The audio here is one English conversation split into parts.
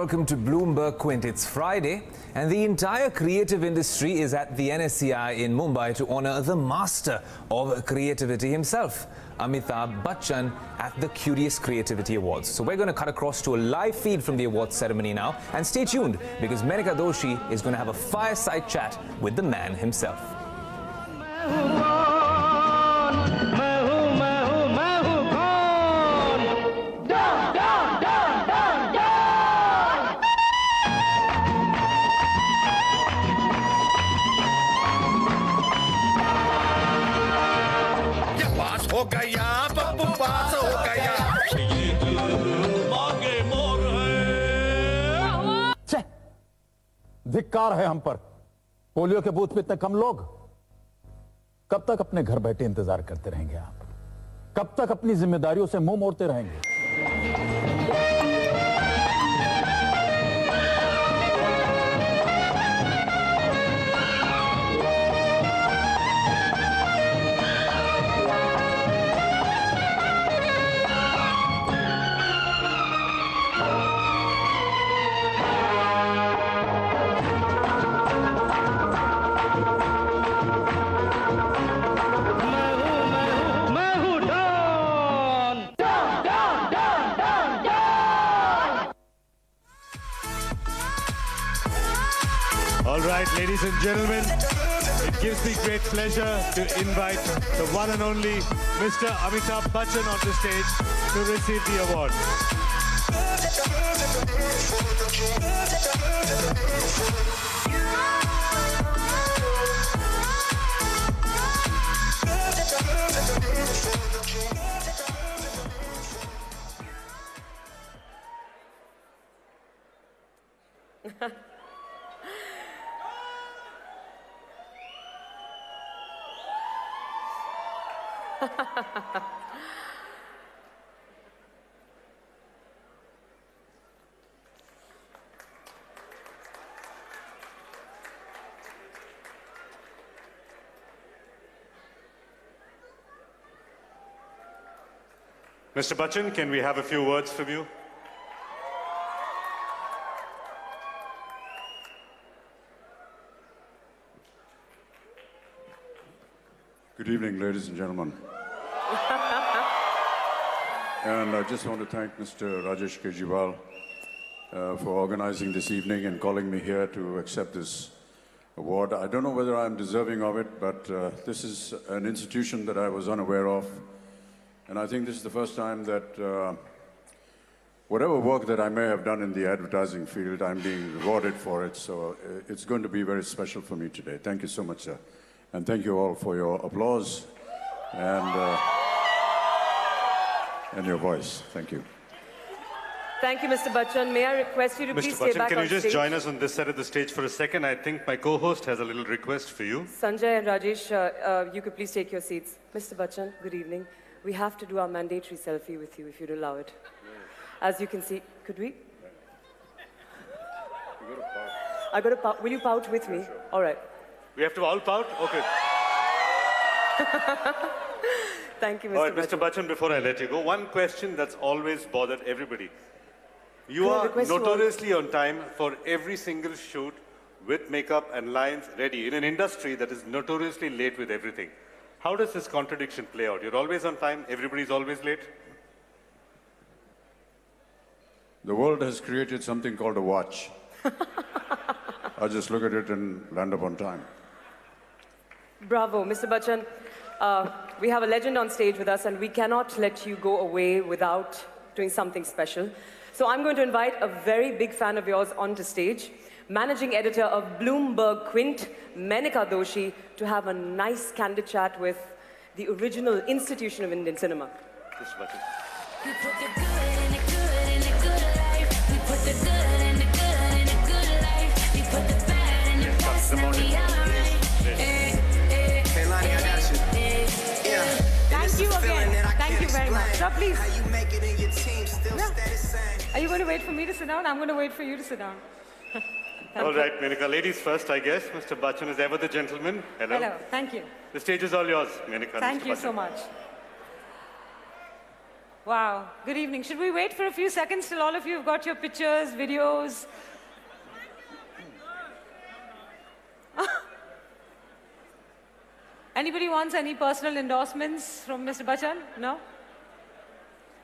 welcome to Bloomberg Quint. It's Friday and the entire creative industry is at the NSCI in Mumbai to honor the master of creativity himself, Amitabh Bachchan, at the Kyoorius Creativity Awards. So we're going to cut across to a live feed from the awards ceremony now, and stay tuned because Menaka Doshi is going to have a fireside chat with the man himself. हो गया पप्पू पास हो गया धिक्कार है हम पर। Polio के booth पे इतने कम लोग। कब तक अपने घर बैठे इंतजार करते रहेंगे आप? कब तक अपनी जिम्मेदारियों से मुंह मोड़ते रहेंगे? All right, ladies and gentlemen, it gives me great pleasure to invite the one and only Mr. Amitabh Bachchan onto stage to receive the award. Mr. Bachchan, can we have a few words from you? Good evening, ladies and gentlemen. And I just want to thank Mr. Rajesh Kejriwal for organizing this evening and calling me here to accept this award. I don't know whether I'm deserving of it, but this is an institution that I was unaware of. And I think this is the first time that whatever work that I may have done in the advertising field, I'm being rewarded for it. So it's going to be very special for me today. Thank you so much, sir. And thank you all for your applause and your voice. Thank you. Thank you, Mr. Bachchan. May I request you to please stay back on stage? Mr. Bachchan, can you just join us on this side of the stage for a second? I think my co-host has a little request for you. Sanjay and Rajesh, you could please take your seats. Mr. Bachchan, good evening. We have to do our mandatory selfie with you, if you'd allow it. As you can see, could we? I got to pout. Will you pout with me? Sure. All right. We have to all pout? Okay. Thank you, Mr. All right, Bachchan. Mr. Bachchan, before I let you go, one question that's always bothered everybody. You are notoriously on time for every single shoot with makeup and lines ready in an industry that is notoriously late with everything. How does this contradiction play out? You're always on time, everybody's always late? The world has created something called a watch. I just look at it and land up on time. Bravo, Mr. Bachchan. We have a legend on stage with us, and we cannot let you go away without doing something special. So I'm going to invite a very big fan of yours onto stage, managing editor of Bloomberg Quint, Menaka Doshi, to have a nice candid chat with the original institution of Indian cinema. Mr. Bachchan. We put the good in the good in the good life. We put the good in the good in the good life. We put the bad in the best, now we alright. Hey, Lonnie, I got you. Yeah. Thank you again. Thank you very much. So please. How you make it in your team still Yeah. stay the same. Are you going to wait for me to sit down? I'm going to wait for you to sit down. All right, Menaka, ladies first, I guess. Mr. Bachchan is ever the gentleman. Hello. Hello. Thank you. The stage is all yours, Menaka. Thank Mr. you Bachchan. so much. Wow, good evening. Should we wait for a few seconds till all of you have got your pictures, videos? Anybody wants any personal endorsements from Mr. Bachchan? No?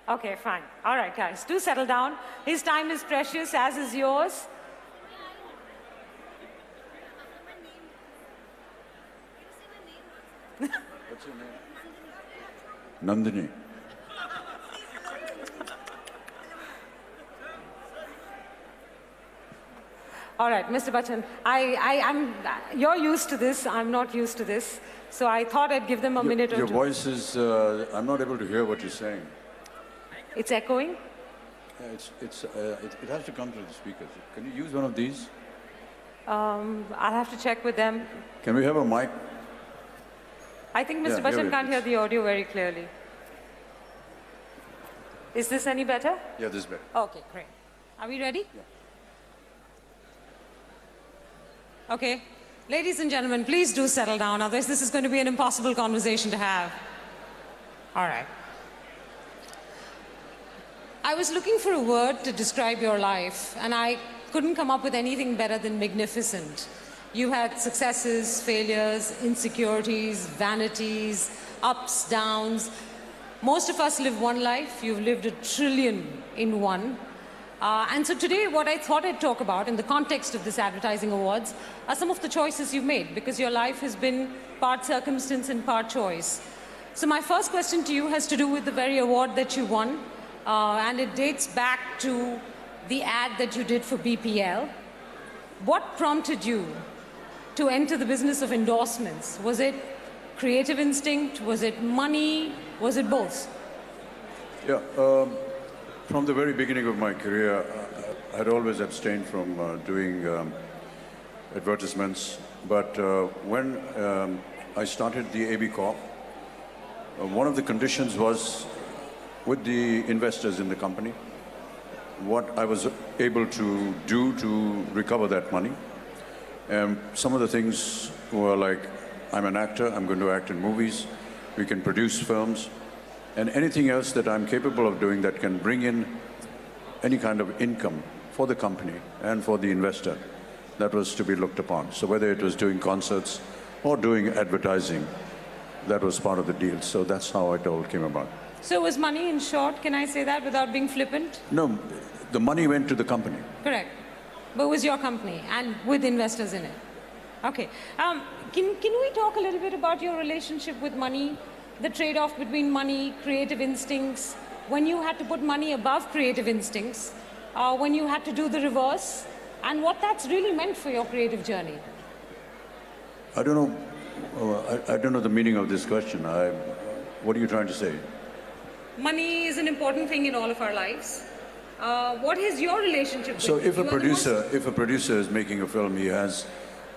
Okay, fine. All right, guys, do settle down. His time is precious, as is yours. What's your name? Nandini. All right, Mr. Bachchan, you're used to this. I'm not used to this. So I thought I'd give them a minute or Your two. voice is, I'm not able to hear what you're saying. It's echoing? Yeah, it has to come through the speakers. Can you use one of these? I'll have to check with them. Can we have a mic? I think Mr. Yeah, Bachchan here can't it hear is. the audio very clearly. Is this any better? Yeah, this is better. Okay, great. Are we ready? Yeah. Okay. Ladies and gentlemen, please do settle down. Otherwise, this is going to be an impossible conversation to have. All right. I was looking for a word to describe your life, and I couldn't come up with anything better than magnificent. You had successes, failures, insecurities, vanities, ups, downs. Most of us live one life. You've lived a trillion in one. And so today, what I thought I'd talk about in the context of this advertising awards are some of the choices you've made, because your life has been part circumstance and part choice. So my first question to you has to do with the very award that you won, and it dates back to the ad that you did for BPL. What prompted you to enter the business of endorsements? Was it creative instinct? Was it money? Was it both? Yeah, from the very beginning of my career, I had always abstained from doing advertisements. But when I started the AB Corp, one of the conditions was with the investors in the company, what I was able to do to recover that money. Some of the things were like, I'm an actor, I'm going to act in movies, we can produce films, and anything else that I'm capable of doing that can bring in any kind of income for the company and for the investor, that was to be looked upon. So whether it was doing concerts or doing advertising, that was part of the deal. So that's how it all came about. So was money, in short, can I say that without being flippant? No, the money went to the company. Correct. But it was your company and with investors in it. Okay. Can we talk a little bit about your relationship with money, the trade-off between money, creative instincts, when you had to put money above creative instincts, when you had to do the reverse, and what that's really meant for your creative journey? I don't know. I don't know the meaning of this question. What are you trying to say? Money is an important thing in all of our lives. What is your relationship with So it? if You a are the most- producer is making a film, he has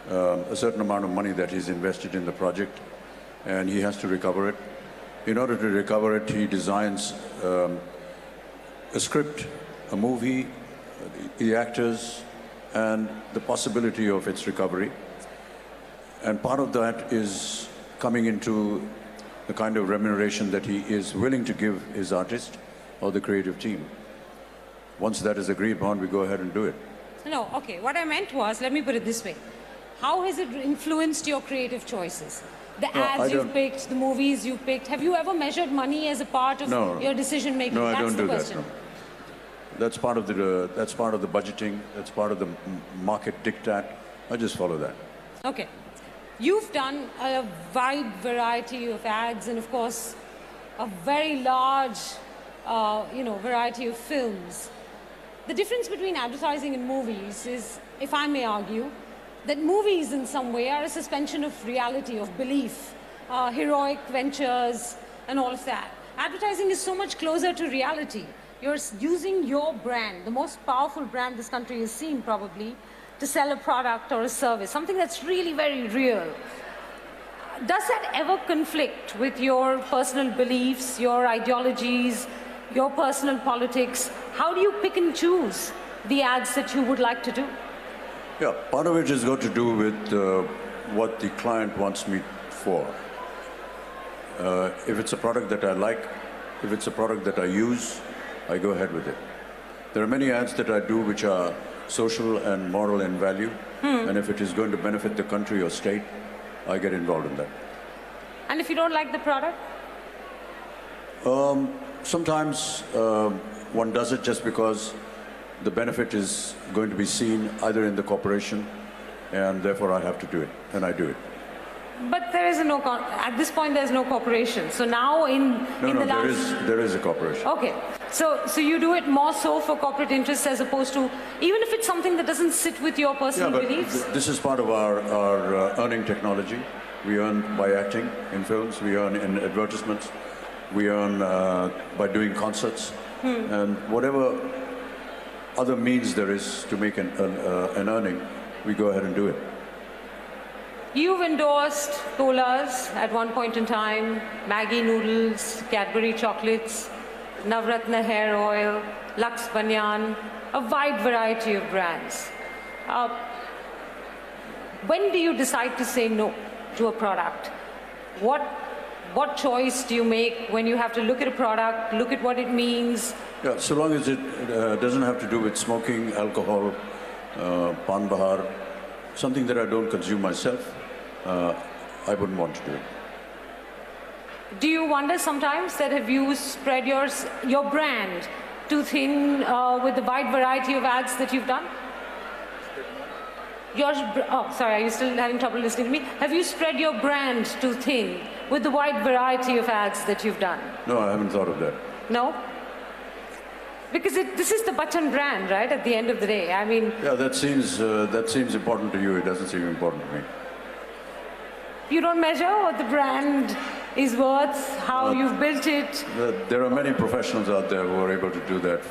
a certain amount of money that he's invested in the project, and he has to recover it. In order to recover it, he designs a script, a movie, the actors, and the possibility of its recovery. And part of that is coming into the kind of remuneration that he is willing to give his artist or the creative team. Once that is agreed upon, we go ahead and do it. No, okay. What I meant was, let me put it this way. How has it influenced your creative choices? The No, I ads you've don't- picked, the movies you've picked. Have you ever measured money as a part of No. your decision making? No, I That's don't the do that. question. No. That's part of the budgeting. That's part of the market diktat. I just follow that. Okay. You've done a wide variety of ads and, of course, a very large, variety of films. The difference between advertising and movies is, if I may argue, that movies in some way are a suspension of reality, of belief, heroic ventures, and all of that. Advertising is so much closer to reality. You're using your brand, the most powerful brand this country has seen probably, to sell a product or a service, something that's really very real. Does that ever conflict with your personal beliefs, your ideologies, your personal politics? How do you pick and choose the ads that you would like to do? Yeah, part of it has got to do with what the client wants me for. If it's a product that I like, If it's a product that I use, I go ahead with it. There are many ads that I do which are social and moral in value, and if it is going to benefit the country or state, I get involved in that. And if you don't like the product? Sometimes one does it just because the benefit is going to be seen either in the corporation, and therefore I have to do it, and I do it. But there is at this point there's no corporation. So now there is a corporation. Okay, so you do it more so for corporate interests as opposed to, even if it's something that doesn't sit with your personal beliefs? This is part of our earning technology. We earn by acting in films, we earn in advertisements, we earn by doing concerts, and whatever other means there is to make an earning, we go ahead and do it. You've endorsed colas at one point in time, Maggi noodles, Cadbury chocolates, Navratna hair oil, Lux Banyan, a wide variety of brands. When do you decide to say no to a product? What choice do you make when you have to look at a product, look at what it means? Yeah, so long as it doesn't have to do with smoking, alcohol, pan bahar, something that I don't consume myself, I wouldn't want to do it. Do you wonder sometimes that have you spread your brand too thin with the wide variety of ads that you've done? Sorry, are you still having trouble listening to me? Have you spread your brand too thin with the wide variety of ads that you've done? No, I haven't thought of that. No? Because this is the Bachchan brand, right, at the end of the day. I mean... Yeah, that seems important to you. It doesn't seem important to me. You don't measure what the brand is worth, how you've built it? There are many professionals out there who are able to do that.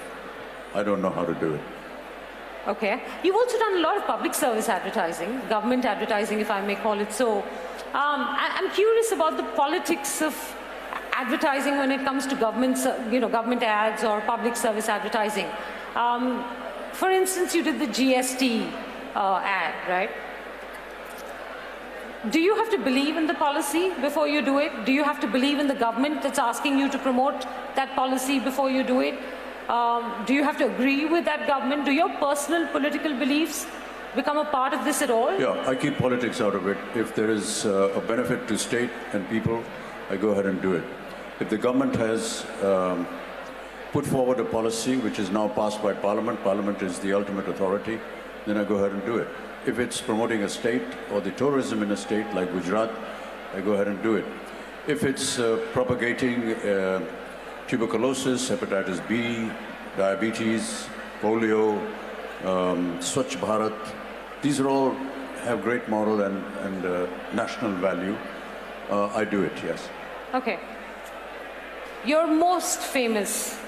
I don't know how to do it. Okay. You've also done a lot of public service advertising, government advertising, if I may call it so. I'm curious about the politics of advertising when it comes to government ads or public service advertising. For instance, you did the GST ad, right? Do you have to believe in the policy before you do it? Do you have to believe in the government that's asking you to promote that policy before you do it? Do you have to agree with that government? Do your personal political beliefs become a part of this at all? Yeah, I keep politics out of it. If there is a benefit to state and people, I go ahead and do it. If the government has put forward a policy which is now passed by Parliament, Parliament is the ultimate authority, then I go ahead and do it. If it's promoting a state or the tourism in a state like Gujarat, I go ahead and do it. If it's propagating tuberculosis, hepatitis B, diabetes, polio, Swachh Bharat, these are all have great moral and national value. I do it, yes. Okay. Your most famous...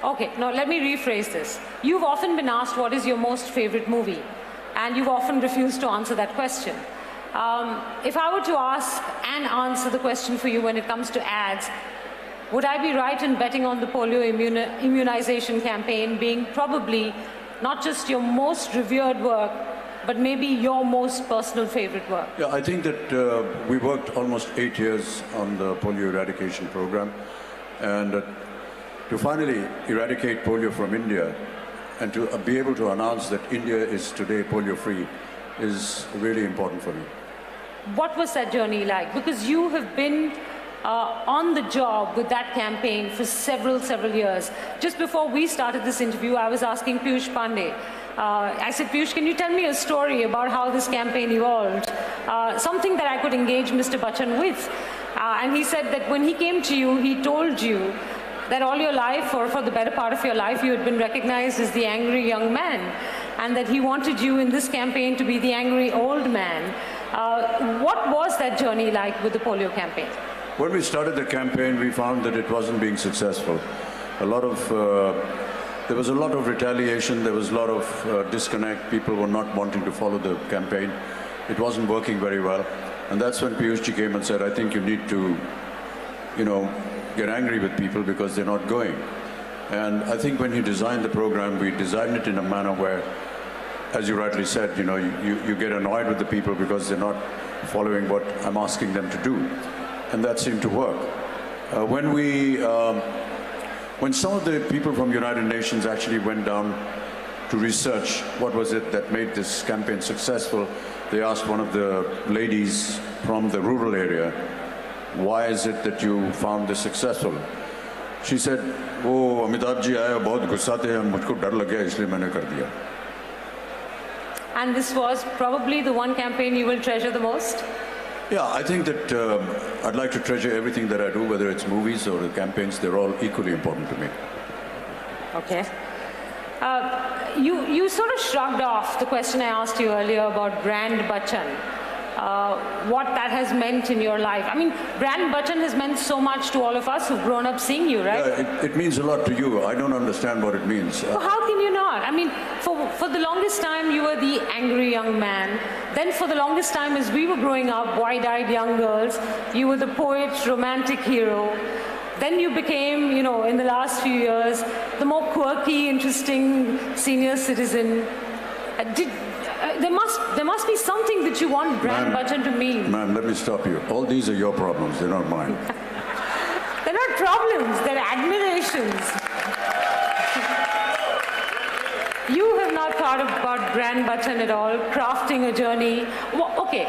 Okay, now let me rephrase this. You've often been asked what is your most favorite movie, and you've often refused to answer that question. If I were to ask and answer the question for you when it comes to ads, would I be right in betting on the polio immunization campaign being probably not just your most revered work, but maybe your most personal favorite work? Yeah, I think that we worked almost 8 years on the polio eradication program, and to finally eradicate polio from India and to be able to announce that India is today polio-free is really important for me. What was that journey like? Because you have been on the job with that campaign for several years. Just before we started this interview, I was asking Piyush Pandey. I said, Piyush, can you tell me a story about how this campaign evolved? Something that I could engage Mr. Bachchan with. And he said that when he came to you, he told you that all your life, or for the better part of your life, you had been recognized as the angry young man, and that he wanted you in this campaign to be the angry old man. What was that journey like with the polio campaign? When we started the campaign, we found that it wasn't being successful. There was a lot of retaliation, there was a lot of disconnect. People were not wanting to follow the campaign. It wasn't working very well. And that's when Piyushji came and said, I think you need to, get angry with people because they're not going. And I think when he designed the program, we designed it in a manner where, as you rightly said, you get annoyed with the people because they're not following what I'm asking them to do. And that seemed to work. When some of the people from United Nations actually went down to research what was it that made this campaign successful, they asked one of the ladies from the rural area, why is it that you found this successful? She said, "Oh, Amitabh ji आए बहुत गुस्साते हैं, मुझको डर लग गया इसलिए मैंने कर दिया." And this was probably the one campaign you will treasure the most? Yeah, I think that I'd like to treasure everything that I do, whether it's movies or the campaigns. They're all equally important to me. Okay. You sort of shrugged off the question I asked you earlier about Brand Bachchan. What that has meant in your life. I mean, Brand Bachchan has meant so much to all of us who've grown up seeing you, right? Yeah, it means a lot to you. I don't understand what it means. Well, how can you not? I mean, for the longest time, you were the angry young man. Then for the longest time, as we were growing up, wide-eyed young girls, you were the poet, romantic hero. Then you became, you know, in the last few years, the more quirky, interesting senior citizen. There must be something that you want Brand Bachchan to mean. Ma'am, let me stop you. All these are your problems, they're not mine. They're not problems, they're admirations. You have not thought about Brand Bachchan at all, crafting a journey. Okay,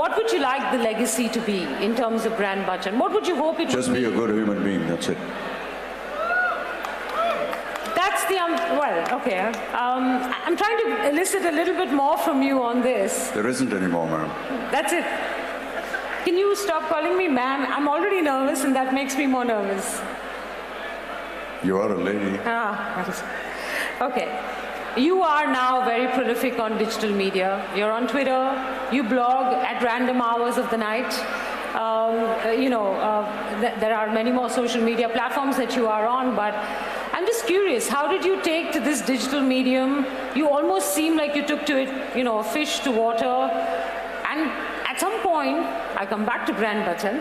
what would you like the legacy to be in terms of Brand Bachchan? What would you hope it Just would be? be a good human being, that's it. That's the, well, okay. I'm trying to elicit a little bit more from you on this. There isn't any more, ma'am. That's it. Can you stop calling me ma'am? I'm already nervous and that makes me more nervous. You are a lady. Okay. You are now very prolific on digital media. You're on Twitter, you blog at random hours of the night. There are many more social media platforms that you are on, but I'm just curious, how did you take to this digital medium? You almost seem like you took to it, a fish to water. And at some point, I come back to Brand Bachchan,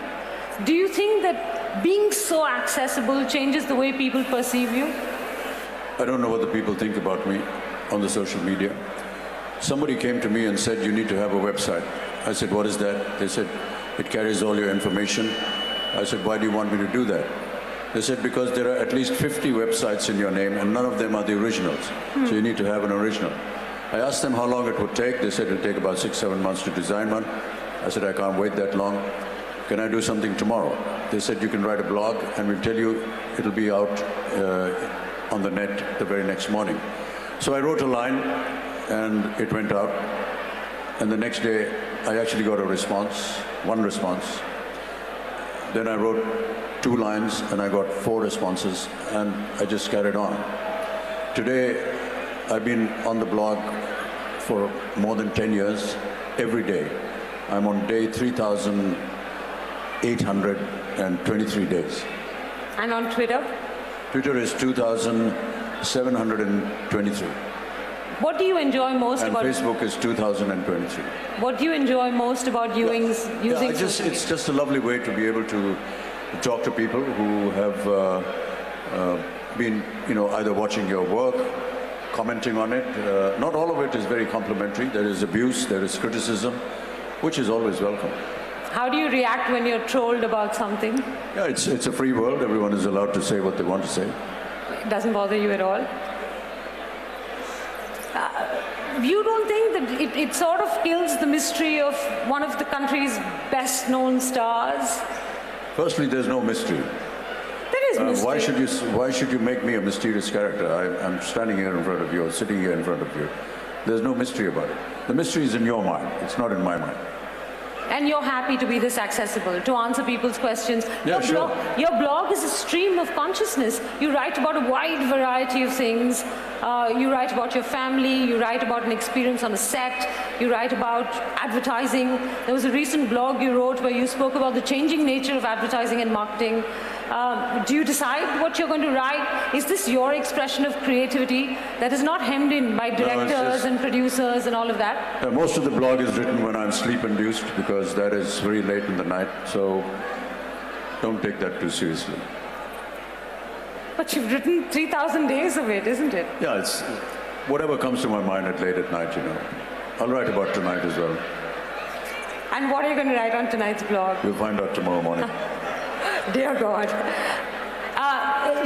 do you think that being so accessible changes the way people perceive you? I don't know what the people think about me on the social media. Somebody came to me and said, you need to have a website. I said, what is that? They said, it carries all your information. I said, why do you want me to do that? They said, because there are at least 50 websites in your name and none of them are the originals. So you need to have an original. I asked them how long it would take. They said it would take about 6-7 months to design one. I said, I can't wait that long. Can I do something tomorrow? They said, you can write a blog and we'll tell you it'll be out on the net the very next morning. So I wrote a line and it went out. And the next day, I actually got a response, one response. Then I wrote 2 lines and I got 4 responses and I just carried on. Today, I've been on the blog for more than 10 years, every day. I'm on day 3,823 days. And on Twitter? Twitter is 2,723. What do you enjoy most and about... Facebook is 2,023. What do you enjoy most about using social it's just a lovely way to be able to talk to people who have been, either watching your work, commenting on it. Not all of it is very complimentary. There is abuse, there is criticism, which is always welcome. How do you react when you're trolled about something? Yeah, it's a free world. Everyone is allowed to say what they want to say. It doesn't bother you at all? You don't think that it sort of kills the mystery of one of the country's best-known stars? Firstly, there's no mystery. There is mystery. Why should you make me a mysterious character? I'm standing here in front of you, or sitting here in front of you. There's no mystery about it. The mystery is in your mind. It's not in my mind. And you're happy to be this accessible, to answer people's questions. Yeah, sure. Your blog is a stream of consciousness. You write about a wide variety of things. You write about your family. You write about an experience on a set. You write about advertising. There was a recent blog you wrote where you spoke about the changing nature of advertising and marketing. Do you decide what you're going to write? Is this your expression of creativity that is not hemmed in by directors and producers and all of that? Most of the blog is written when I'm sleep-induced because that is very late in the night, so don't take that too seriously. But you've written 3,000 days of it, isn't it? Yeah, it's whatever comes to my mind late at night, I'll write about tonight as well. And what are you going to write on tonight's blog? We'll find out tomorrow morning. Dear God.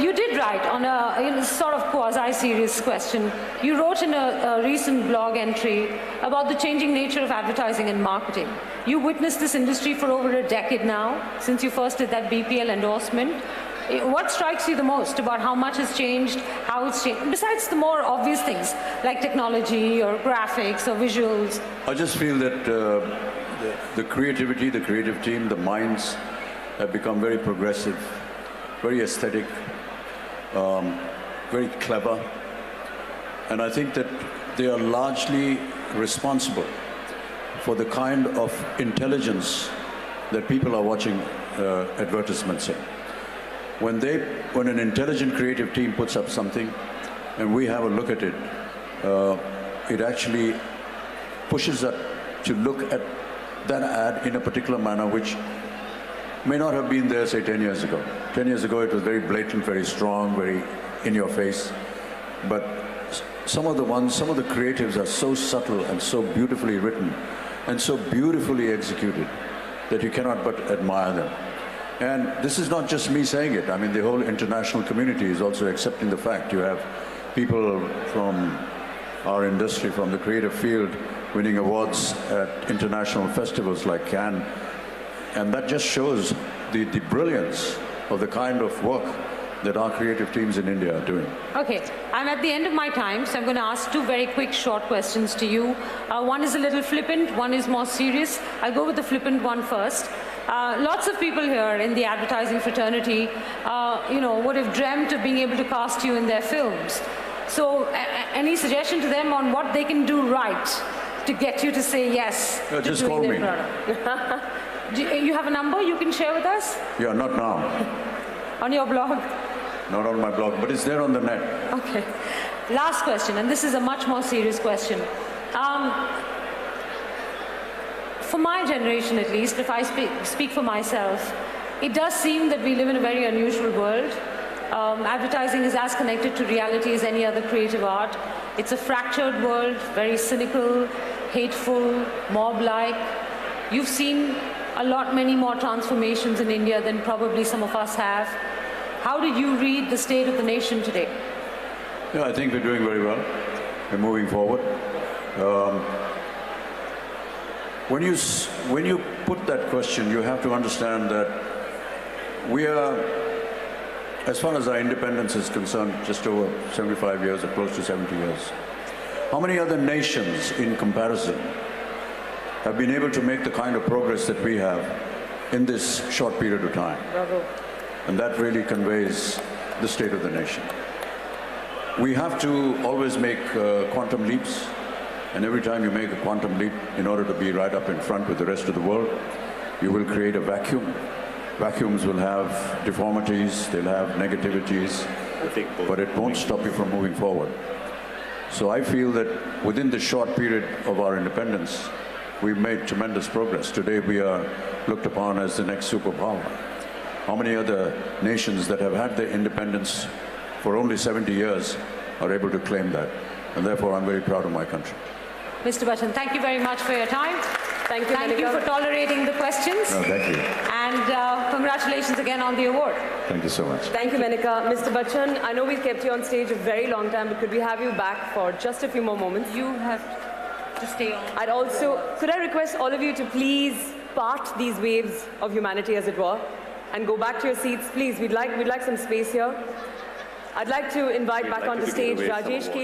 You did write on a sort of quasi-serious question. You wrote in a recent blog entry about the changing nature of advertising and marketing. You witnessed this industry for over a decade now, since you first did that BPL endorsement. What strikes you the most about how much has changed, how it's changed, besides the more obvious things like technology or graphics or visuals? I just feel that the creativity, the creative team, the minds have become very progressive, very aesthetic, very clever. And I think that they are largely responsible for the kind of intelligence that people are watching advertisements in. When an intelligent creative team puts up something and we have a look at it, it actually pushes us to look at that ad in a particular manner which may not have been there, say, 10 years ago. 10 years ago, it was very blatant, very strong, very in your face. But some of the creatives are so subtle and so beautifully written and so beautifully executed that you cannot but admire them. And this is not just me saying it. I mean, the whole international community is also accepting the fact. You have people from our industry, from the creative field, winning awards at international festivals like Cannes. And that just shows the brilliance of the kind of work that our creative teams in India are doing. Okay, I'm at the end of my time, so I'm going to ask two very quick, short questions to you. One is a little flippant, one is more serious. I'll go with the flippant one first. Lots of people here in the advertising fraternity, would have dreamt of being able to cast you in their films. So, any suggestion to them on what they can do right to get you to say yes? Just call me. Do you have a number you can share with us? Yeah, not now. On your blog? Not on my blog, but it's there on the net. Okay. Last question, and this is a much more serious question. For my generation, at least, if I speak for myself, it does seem that we live in a very unusual world. Advertising is as connected to reality as any other creative art. It's a fractured world, very cynical, hateful, mob-like. You've seen many more transformations in India than probably some of us have. How do you read the state of the nation today? Yeah, I think we're doing very well. We're moving forward. When you put that question, you have to understand that we are, as far as our independence is concerned, just over 75 years or close to 70 years. How many other nations in comparison have been able to make the kind of progress that we have in this short period of time? Bravo. And that really conveys the state of the nation. We have to always make quantum leaps. And every time you make a quantum leap, in order to be right up in front with the rest of the world, you will create a vacuum. Vacuums will have deformities, they'll have negativities, but it won't stop you from moving forward. So I feel that within the short period of our independence, we've made tremendous progress. Today we are looked upon as the next superpower. How many other nations that have had their independence for only 70 years are able to claim that? And therefore I'm very proud of my country. Mr. Bachchan, thank you very much for your time. Thank you, Thank you for tolerating the questions. No, thank you. And congratulations again on the award. Thank you so much. Thank you, Menaka. Mr. Bachchan, I know we've kept you on stage a very long time, but could we have you back for just a few more moments? You have to stay on. Could I request all of you to please part these waves of humanity, as it were, and go back to your seats, please. We'd like some space here. I'd like to invite back onto stage Rajesh K.